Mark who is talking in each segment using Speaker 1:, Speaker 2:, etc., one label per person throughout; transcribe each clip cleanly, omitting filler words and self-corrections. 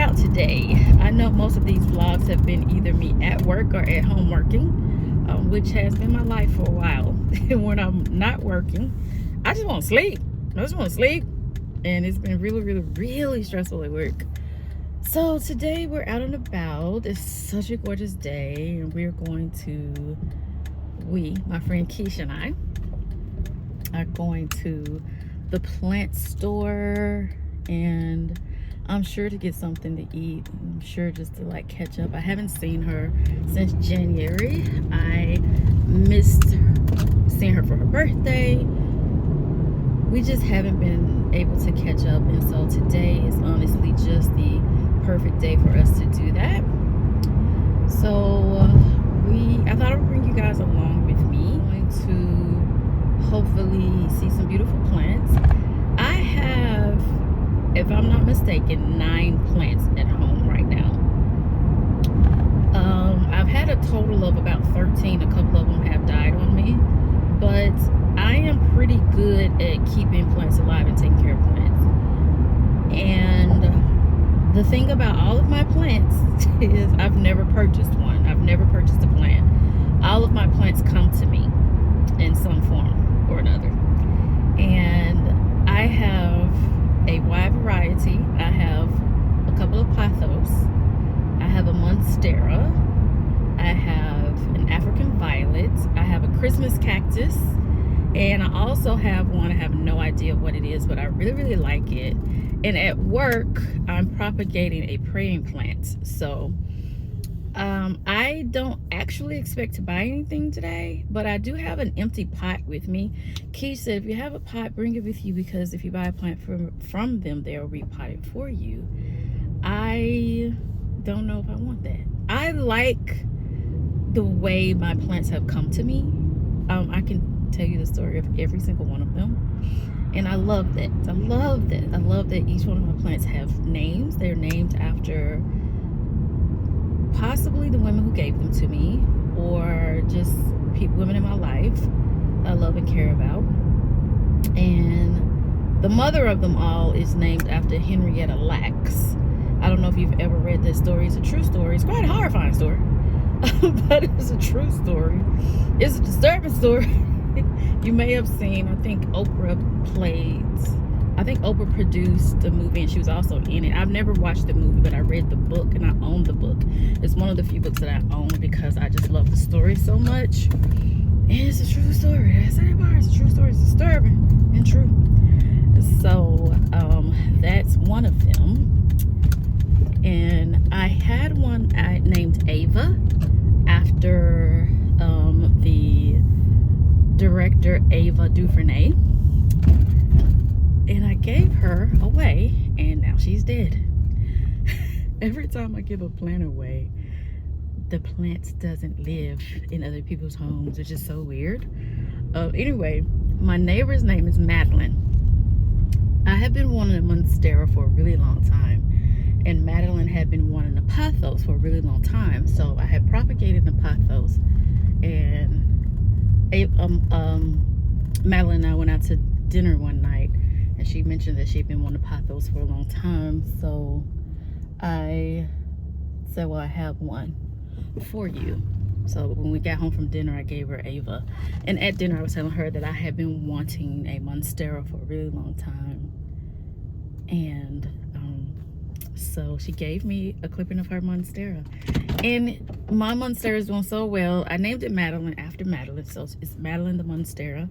Speaker 1: about today? I know most of these vlogs have been either me at work or at home working, which has been my life for a while. When I'm not working, I just want to sleep. And it's been really stressful at work. So today we're out and about. It's such a gorgeous day, and we're going to, my friend Kesh and I, are going to the plant store, and I'm sure to get something to eat. I'm sure just to like catch up. I haven't seen her since January. I missed seeing her for her birthday. We just haven't been able to catch up, and so today is honestly just the perfect day for us to do that. So I thought I would bring you guys along with me. I'm going to hopefully see some beautiful plants. I have, if I'm not mistaken, 9 plants at home right now. I've had a total of about 13. A couple of them have died on me, but I am pretty good at keeping plants alive and taking care of plants. And the thing about all of my plants is I've never purchased one. I've never purchased a plant. All of my plants come to me in some form or another. And I have a wide variety. I have a couple of pothos. I have a monstera. I have an African violet. I have a Christmas cactus. And I also have one, I have no idea what it is, but I really like it. And at work, I'm propagating a praying plant. So I don't actually expect to buy anything today, but I do have an empty pot with me. Kesh said, if you have a pot, bring it with you, because if you buy a plant from them, they'll repot it for you. I don't know if I want that. I like the way my plants have come to me. I can tell you the story of every single one of them, and I love that. I love that each one of my plants have names. They're named after possibly the women who gave them to me, or just women in my life I love and care about. And the mother of them all is named after Henrietta Lacks. I don't know if you've ever read this story. It's a true story. It's quite a horrifying story, but it's a true story. It's a disturbing story. You may have seen, I think Oprah produced the movie, and she was also in it. I've never watched the movie, but I read the book, and I own the book. It's one of the few books that I own because I just love the story so much. And it's a true story. It's a true story. It's disturbing and true. So that's one of them. And I had one I named Ava after the director Ava DuVernay, and I gave her away, and now she's dead. Every time I give a plant away, the plant doesn't live in other people's homes. It's just so weird. Anyway, my neighbor's name is Madeline. I have been wanting a monstera for a really long time, and Madeline had been wanting a pothos for a really long time. So I had propagated the pothos, and Madeline and I went out to dinner one night, and she mentioned that she'd been wanting pothos for a long time. So I said, well, I have one for you. So when we got home from dinner, I gave her Ava. And at dinner, I was telling her that I had been wanting a monstera for a really long time. And so she gave me a clipping of her monstera. And my monstera is doing so well. I named it Madeline after Madeline. So it's Madeline the monstera.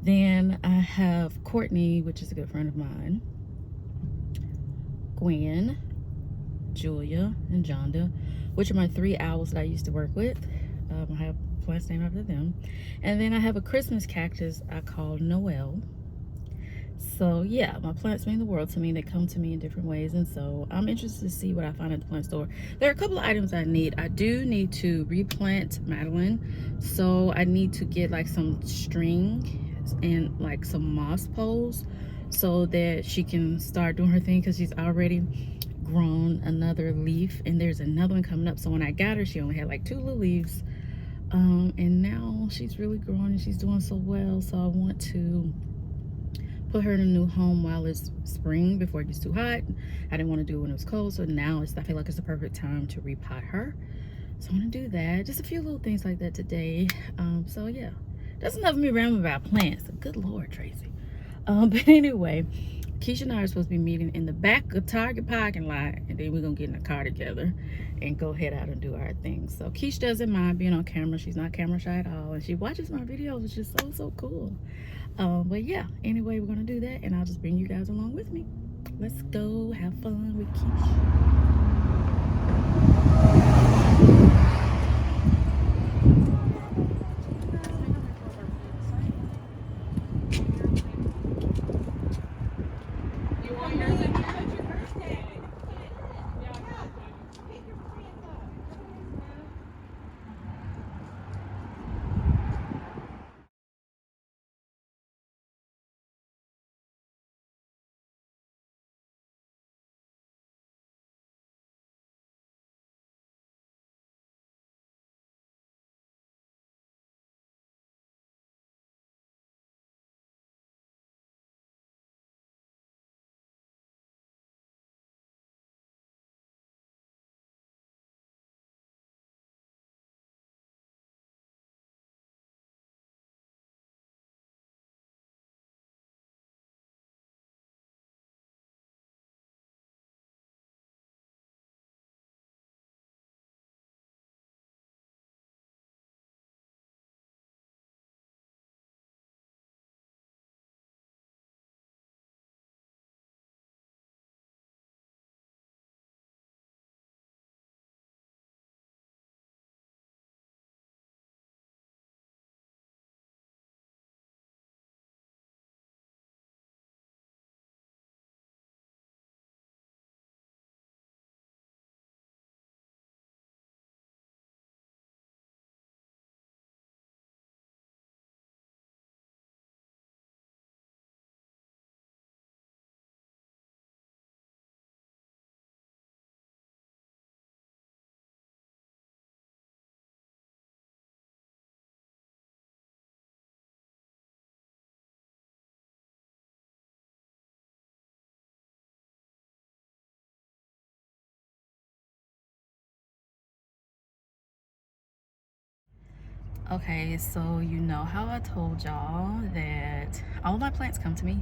Speaker 1: Then I have Courtney, which is a good friend of mine, Gwen, Julia, and Jonda, which are my 3 owls that I used to work with. I have plants named after them. And then I have a Christmas cactus I call Noel. So yeah, my plants mean the world to me. They come to me in different ways, and so I'm interested to see what I find at the plant store. There are a couple of items I need. I do need to replant Madeline, so I need to get like some string and like some moss poles so that she can start doing her thing, because she's already grown another leaf, and there's another one coming up. So when I got her, she only had like 2 little leaves, and now she's really growing and she's doing so well. So I want to put her in a new home while it's spring before it gets too hot. I didn't want to do it when it was cold, so now I feel like it's the perfect time to repot her. So I'm gonna do that. Just a few little things like that today. So yeah, that's enough of me rambling about plants. Good Lord, Tracy. But anyway, Keisha and I are supposed to be meeting in the back of Target parking lot, and then we're gonna get in the car together and go head out and do our thing. So Keisha doesn't mind being on camera. She's not camera shy at all, and she watches my videos, which is so cool. But yeah, anyway, we're gonna do that, and I'll just bring you guys along with me. Let's go have fun with Keisha. Okay, so you know how I told y'all that all my plants come to me.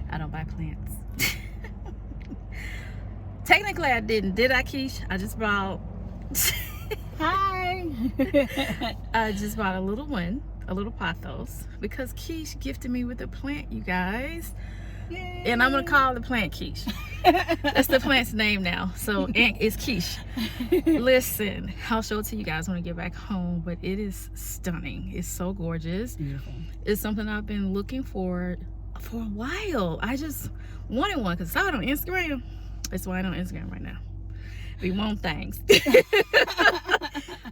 Speaker 1: I don't buy plants. Technically, I didn't. Did I, Kesh? I just bought...
Speaker 2: Hi!
Speaker 1: I just bought a little one, a little pothos, because Kesh gifted me with a plant, you guys. Yay. And I'm going to call the plant Kesh. That's the plant's name now. So it's Kesh. Listen, I'll show it to you guys when I get back home, but it is stunning. It's so gorgeous.
Speaker 2: Beautiful.
Speaker 1: It's something I've been looking for a while. I just wanted one because I saw it on Instagram. That's why I'm on Instagram right now. We want things.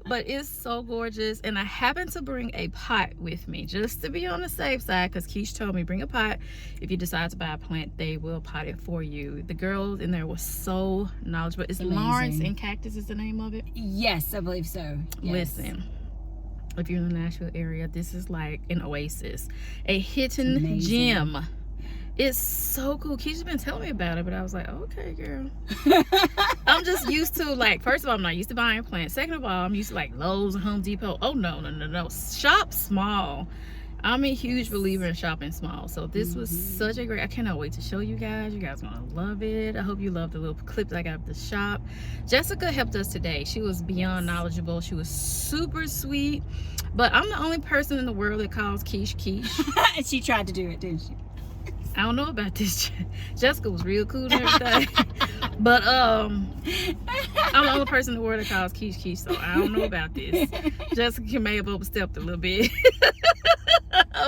Speaker 1: But it's so gorgeous, and I happen to bring a pot with me just to be on the safe side, because Kesh told me bring a pot. If you decide to buy a plant, they will pot it for you. The girls in there were so knowledgeable. It's
Speaker 2: amazing.
Speaker 1: Lawrence and Cactus is the name of it.
Speaker 2: Yes, I believe so. Yes.
Speaker 1: Listen, if you're in the Nashville area, this is like an oasis, a hidden gem. It's so cool. Keisha's been telling me about it, but I was like, okay, girl. I'm just used to, like, first of all, I'm not used to buying plants. Second of all, I'm used to like Lowe's and Home Depot. Oh no. Shop small. I'm a huge believer in shopping small. So this was such a great, I cannot wait to show you guys. You guys gonna love it. I hope you love the little clips I got of the shop. Jessica helped us today. She was beyond knowledgeable. She was super sweet. But I'm the only person in the world that calls Kesh.
Speaker 2: She tried to do it, didn't she?
Speaker 1: I don't know about this. Jessica was real cool and everything. But I'm the only person in the world that calls Kesh, so I don't know about this. Jessica may have overstepped a little bit.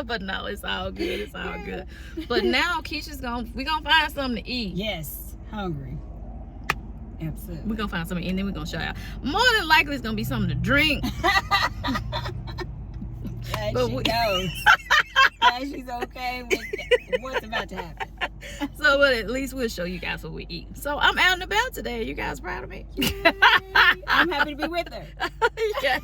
Speaker 1: But no, it's all good. It's all good. But now Keisha's we're gonna find something to eat.
Speaker 2: Yes, hungry. Absolutely.
Speaker 1: We're gonna find something, and then we're gonna show y'all. More than likely, it's gonna be something to drink.
Speaker 2: She knows. She's okay with what's about to happen.
Speaker 1: So, but at least we'll show you guys what we eat. So I'm out and about today. You guys proud of me?
Speaker 2: Yay. I'm happy to be with her.
Speaker 1: Okay.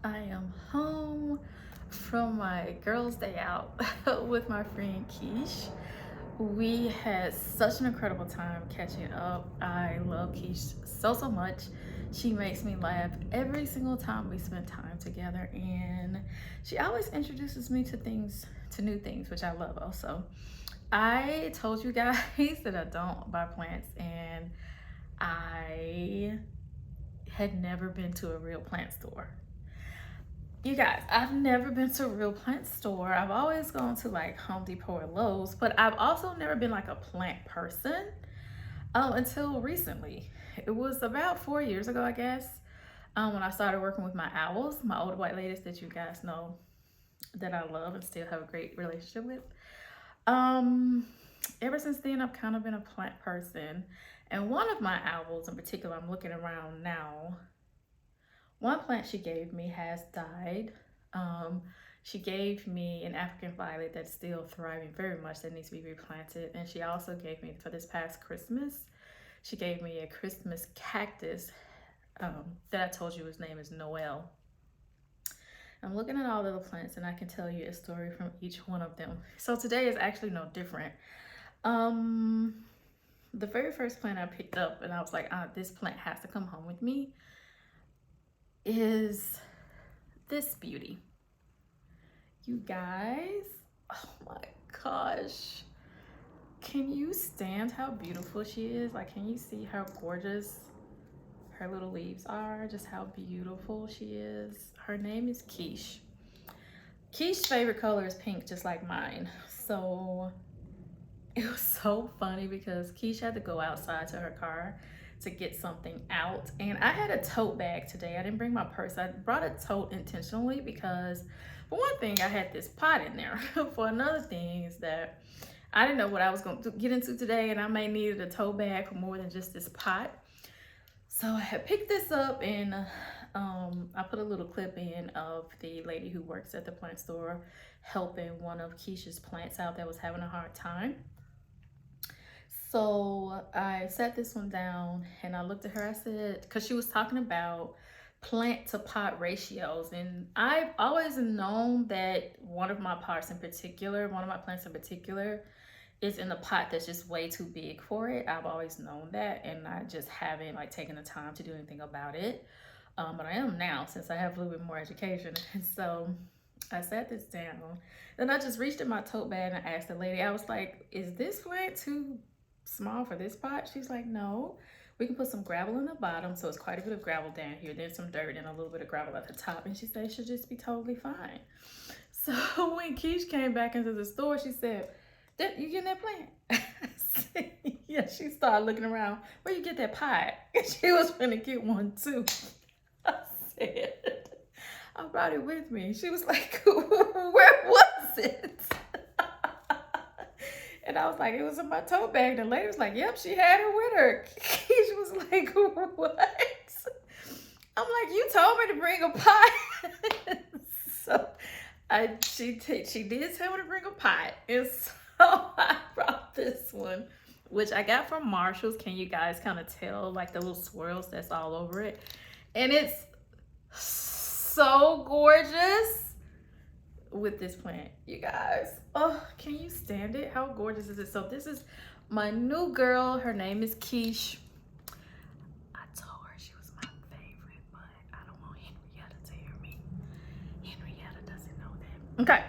Speaker 1: I am home from my girls' day out with my friend Kesh. We had such an incredible time catching up. I love Kesh so much. She makes me laugh every single time we spend time together, and she always introduces me to new things, which I love also. I told you guys that I don't buy plants, and I had never been to a real plant store. You guys, I've never been to a real plant store. I've always gone to like Home Depot or Lowe's, but I've also never been like a plant person until recently. It was about 4 years ago, I guess, when I started working with my owls, my old white ladies that you guys know that I love and still have a great relationship with. Um, Ever since then, I've kind of been a plant person. And one of my owls in particular, I'm looking around now, one plant she gave me has died. Um, she gave me an African violet that's still thriving very much that needs to be replanted. And she also gave me, for this past Christmas, she gave me a Christmas cactus that I told you his name is Noel. I'm looking at all the little plants and I can tell you a story from each one of them. So today is actually no different. The very first plant I picked up and I was like, this plant has to come home with me is this beauty. You guys, oh my gosh. Can you stand how beautiful she is? Like, can you see how gorgeous her little leaves are? Just how beautiful she is. Her name is Kesh. Kesh's favorite color is pink, just like mine. So it was so funny because Kesh had to go outside to her car to get something out, and I had a tote bag today. I didn't bring my purse. I brought a tote intentionally because for one thing I had this pot in there. For another thing is that I didn't know what I was going to get into today, and I may need a tote bag for more than just this pot. So I had picked this up, and I put a little clip in of the lady who works at the plant store helping one of Kesh's plants out that was having a hard time. So I set this one down and I looked at her. I said, because she was talking about plant to pot ratios, and I've always known that one of my plants in particular is in a pot that's just way too big for it. I've always known that, and I just haven't like taken the time to do anything about it. But I am now, since I have a little bit more education. And so I sat this down. Then I just reached in my tote bag and I asked the lady, I was like, is this plant too small for this pot? She's like, no, we can put some gravel in the bottom, so it's quite a bit of gravel down here, then some dirt and a little bit of gravel at the top, and she said it should just be totally fine. So when Kesh came back into the store, she said, you getting that plant? I said, yeah. She started looking around, where you get that pot? And she was gonna get one too. I said, I brought it with me. She was like, where was it? And I was like, it was in my tote bag. The lady was like, yep, she had it with her. She was like, what? I'm like, you told me to bring a pot. So she did tell me to bring a pot. And so I brought this one, which I got from Marshall's. Can you guys kind of tell like the little swirls that's all over it? And it's so gorgeous with this plant, you guys. Oh, can you stand it? How gorgeous is it? So this is my new girl. Her name is Kesh. I told her she was my favorite, but I don't want Henrietta to hear me. Henrietta doesn't know that. Okay,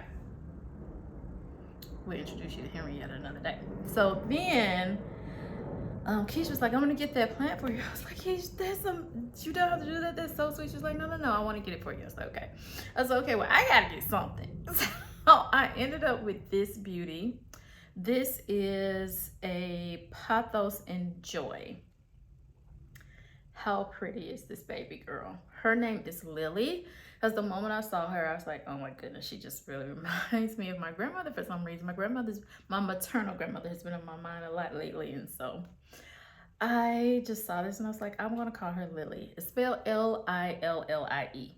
Speaker 1: we'll introduce you to Henrietta another day. So then Kesh was like, I'm gonna get that plant for you. I was like, Kesh, you don't have to do that. That's so sweet. She was like, no, I want to get it for you. I was like, okay. I was like, okay, well, I gotta get something. So I ended up with this beauty. This is a Pothos Enjoy. How pretty is this baby girl? Her name is Lily. Because the moment I saw her, I was like, oh my goodness, she just really reminds me of my grandmother for some reason. My maternal grandmother has been on my mind a lot lately. And so I just saw this and I was like, I'm gonna call her Lily. It's spelled Lillie.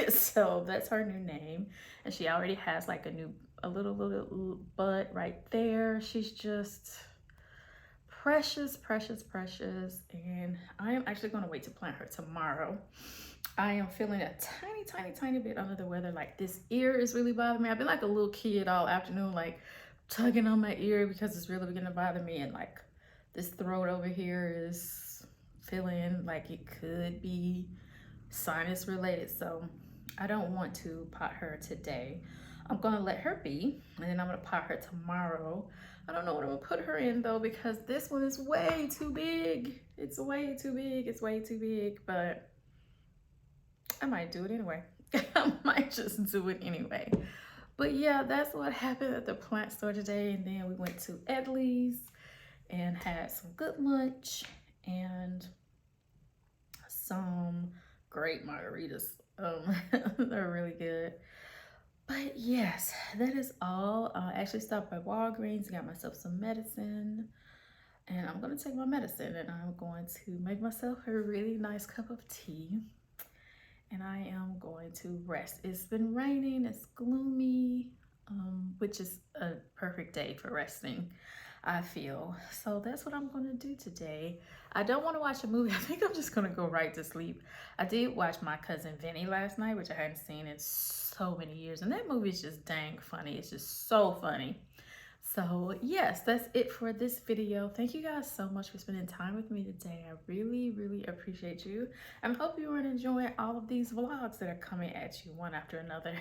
Speaker 1: So that's her new name. And she already has like a little bud right there. She's just precious. And I am actually gonna wait to plant her tomorrow. I am feeling a tiny bit under the weather. Like this ear is really bothering me. I've been like a little kid all afternoon, like tugging on my ear because it's really beginning to bother me. And like this throat over here is feeling like it could be sinus related. So I don't want to pot her today. I'm gonna let her be, and then I'm gonna pot her tomorrow. I don't know what I'm gonna put her in though, because this one is way too big. It's way too big. It's way too big, but I might do it anyway. I might just do it anyway. But yeah, that's what happened at the plant store today. And then we went to Edley's and had some good lunch and some great margaritas. They're really good. But yes, that is all. I actually stopped by Walgreens, got myself some medicine, and I'm gonna take my medicine and I'm going to make myself a really nice cup of tea. And I am going to rest. It's been raining, it's gloomy, which is a perfect day for resting, I feel. So that's what I'm gonna do today. I don't wanna watch a movie. I think I'm just gonna go right to sleep. I did watch My Cousin Vinny last night, which I hadn't seen in so many years. And that movie is just dang funny. It's just so funny. So yes, that's it for this video. Thank you guys so much for spending time with me today. I really appreciate you. And I hope you are enjoying all of these vlogs that are coming at you one after another.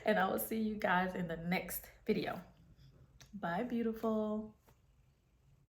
Speaker 1: And I will see you guys in the next video. Bye, beautiful.